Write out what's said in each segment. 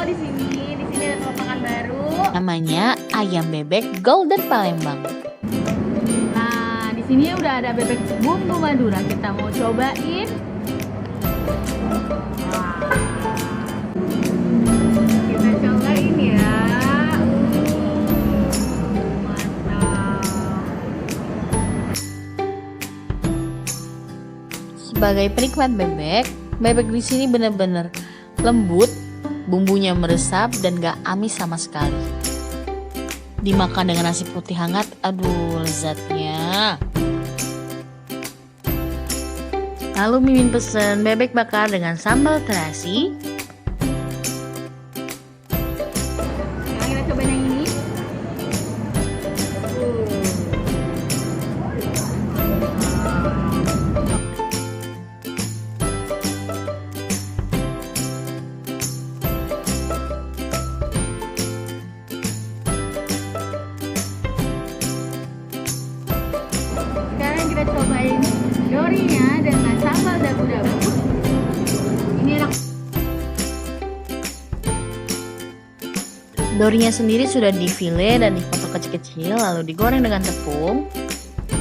di sini. Di sini ada tempat makan baru. Namanya ayam bebek Golden Palembang. Nah, di sini udah ada bebek bumbu Madura. Kita mau cobain. Wah. Kita cobain ya. Mantap. Sebagai penikmat bebek, bebek di sini benar-benar lembut, bumbunya meresap dan gak amis sama sekali. Dimakan dengan nasi putih hangat, aduh lezatnya. Lalu Mimin pesen bebek bakar dengan sambal terasi. Sekarang kita cobain yang ini. Sekarang kita cobain dorinya dengan sambal dabu-dabu. Ini enak. Dorinya sendiri sudah difile dan dipotong kecil-kecil lalu digoreng dengan tepung.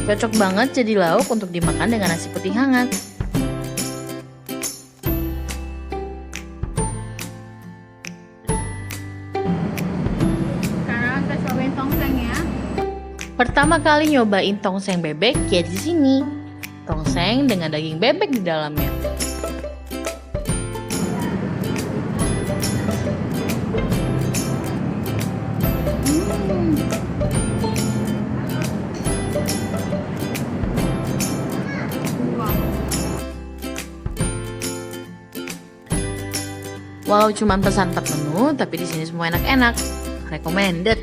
Cocok banget jadi lauk untuk dimakan dengan nasi putih hangat. Sekarang kita cobain tongseng ya. Pertama kali nyobain tongseng bebek ya di sini. Tongseng dengan daging bebek di dalamnya. Walau cuma pesan 4 menu, tapi di sini semua enak-enak. Recommended.